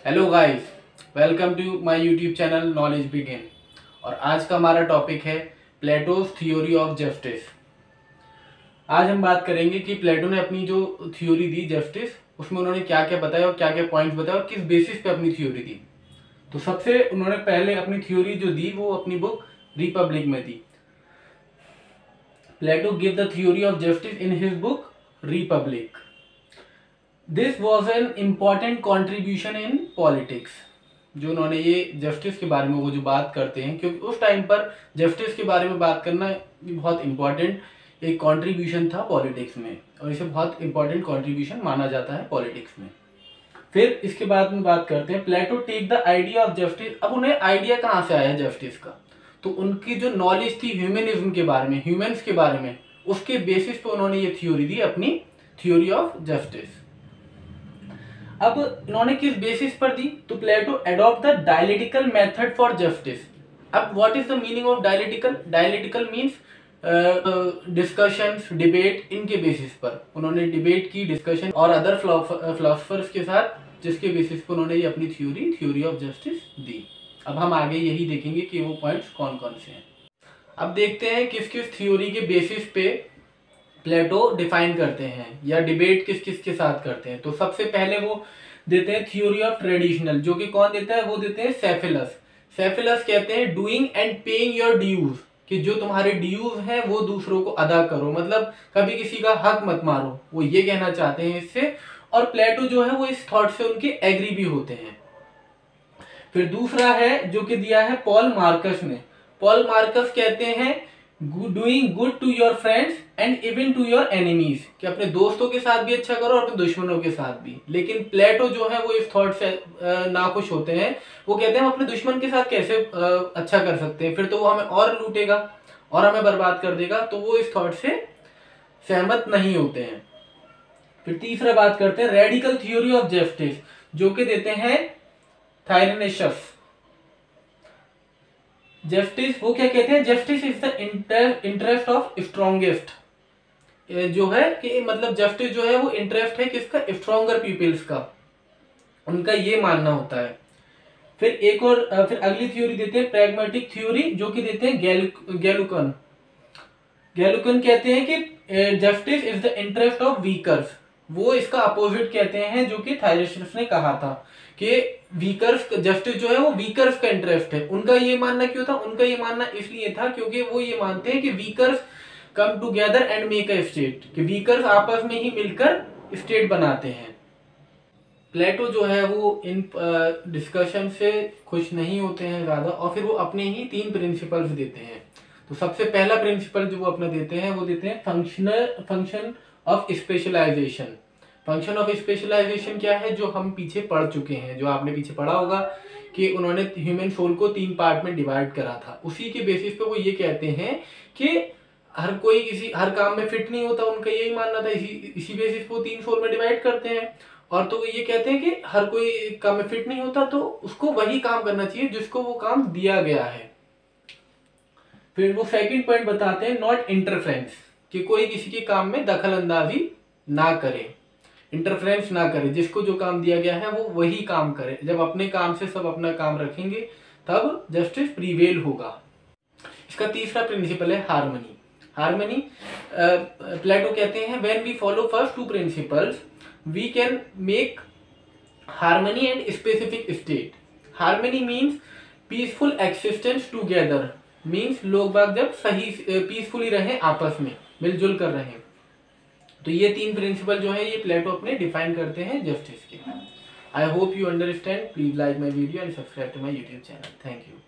Hello guys, welcome to my YouTube channel Knowledge Begin. और आज का हमारा टॉपिक है प्लेटोज थ्योरी ऑफ जस्टिस। आज हम बात करेंगे कि प्लेटो ने अपनी जो थ्योरी दी जस्टिस, उसमें उन्होंने क्या क्या बताया और क्या क्या पॉइंट्स बताया और किस बेसिस पे अपनी थ्योरी दी। तो सबसे उन्होंने पहले अपनी थ्योरी जो दी वो अपनी बुक रिपब्लिक में दी। Plato give the theory of justice in his book Republic. This was an important contribution in politics. जो उन्होंने ये जस्टिस के बारे में वो जो बात करते हैं, क्योंकि उस टाइम पर जस्टिस के बारे में बात करना भी बहुत इंपॉर्टेंट एक कंट्रीब्यूशन था पॉलिटिक्स में, और इसे बहुत इंपॉर्टेंट कंट्रीब्यूशन माना जाता है पॉलिटिक्स में। फिर इसके बाद में बात करते हैं Plato take the idea of justice. अब उन्हें आइडिया कहाँ से आया जस्टिस का, तो उनकी जो नॉलेज थी ह्यूमनिज्म के बारे में, ह्यूमन्स के बारे में, उसके बेसिस पे उन्होंने ये थ्योरी दी, अपनी थ्योरी ऑफ जस्टिस। अब इन्होंने किस बेसिस पर दी, तो Plato adopt the dialectical method for justice. अब what is the meaning of dialectical? Dialectical means discussions, debate, इनके बेसिस पर उन्होंने डिबेट की, डिस्कशन और अदर फिलोसफर्स के साथ, जिसके बेसिस पर उन्होंने ये अपनी थ्योरी ऑफ जस्टिस दी। अब हम आगे यही देखेंगे कि वो पॉइंट्स कौन कौन से हैं। अब देखते हैं किस किस थ्योरी के बेसिस पे प्लेटो डिफाइन करते हैं या डिबेट किस किस के साथ करते हैं। तो सबसे पहले वो देते हैं थ्योरी ऑफ ट्रेडिशनल, जो कि कौन देता है, वो देते हैं सेफिलस। सेफिलस कहते हैं doing and paying your dues, कि जो तुम्हारे ड्यूज हैं वो दूसरों को अदा करो, मतलब कभी किसी का हक मत मारो, वो ये कहना चाहते हैं इससे। और प्लेटो जो है वो इस थॉट से उनके एग्री भी होते हैं। फिर दूसरा है जो कि दिया है पॉल मार्कस ने। पॉल मार्कस कहते हैं doing good to your friends and even to your enemies, कि अपने दोस्तों के साथ भी अच्छा करो और अपने दुश्मनों के साथ भी। लेकिन प्लेटो जो है वो इस थॉट से नाखुश होते हैं। वो कहते हैं हम अपने दुश्मन के साथ कैसे अच्छा कर सकते हैं, फिर तो वो हमें और लूटेगा और हमें बर्बाद कर देगा, तो वो इस थॉट से सहमत नहीं होते हैं। फिर तीसरा बात करते हैं रेडिकल थ्योरी ऑफ जस्टिस, जो कि देते हैं थायरेनियस। जस्टिस वो क्या कहते हैं, justice is the interest of strongest, जो है कि मतलब जस्टिस जो है वो इंटरेस्ट है किसका, स्ट्रॉन्गर पीपल्स का, उनका ये मानना होता है। फिर एक और फिर अगली थ्योरी देते हैं प्रैग्मेटिक थ्योरी, जो कि देते हैं गैलुकन। गैलुकन कहते हैं कि justice is the interest of weakers, वो इसका अपोजिट कहते हैं, जो कि थायरेनियस ने कहा था कि वीकर्स जस्टिस जो है वो वीकर्स का इंटरेस्ट है। उनका ये मानना क्यों था, उनका ये मानना इसलिए था क्योंकि वो ये मानते हैं कि weakers come together and make a state, कि वीकर्स आपस में ही मिलकर स्टेट बनाते हैं। प्लेटो जो है वो इन डिस्कशन से खुश नहीं होते हैं ज्यादा, और फिर वो अपने ही 3 प्रिंसिपल्स देते हैं। तो सबसे पहला प्रिंसिपल जो वो अपना देते हैं वो देते हैं function of specialization. Function of specialization क्या है, जो हम पीछे पढ़ चुके हैं, जो आपने पीछे पढ़ा होगा कि उन्होंने ह्यूमन सोल को 3 पार्ट में डिवाइड करा था। उसी के बेसिस पे वो ये कहते हैं कि हर काम में फिट नहीं होता, उनका यही मानना था। इसी बेसिस पे वो 3 सोल में डिवाइड करते हैं। और तो वो ये कहते हैं कि हर कोई काम में फिट नहीं होता, तो उसको वही काम करना चाहिए जिसको वो काम दिया गया है। फिर वो सेकंड पॉइंट बताते हैं नॉट इंटरफेरेंस, कि कोई किसी के काम में दखल अंदाजी ना करे, इंटरफेरेंस ना करे, जिसको जो काम दिया गया है वो वही काम करे। जब अपने काम से सब अपना काम रखेंगे तब जस्टिस प्रीवेल होगा। इसका तीसरा प्रिंसिपल है हार्मनी। हार्मनी प्लेटो कहते हैं when we follow first 2 principles we can make harmony and specific state. Harmony means peaceful existence together, means लोग बाग जब सही पीसफुली रहें, आपस में मिलजुल कर रहें। तो ये 3 प्रिंसिपल जो है ये प्लेटो अपने डिफाइन करते हैं जस्टिस के। I hope you understand. Please like my video and subscribe to my YouTube channel. Thank you.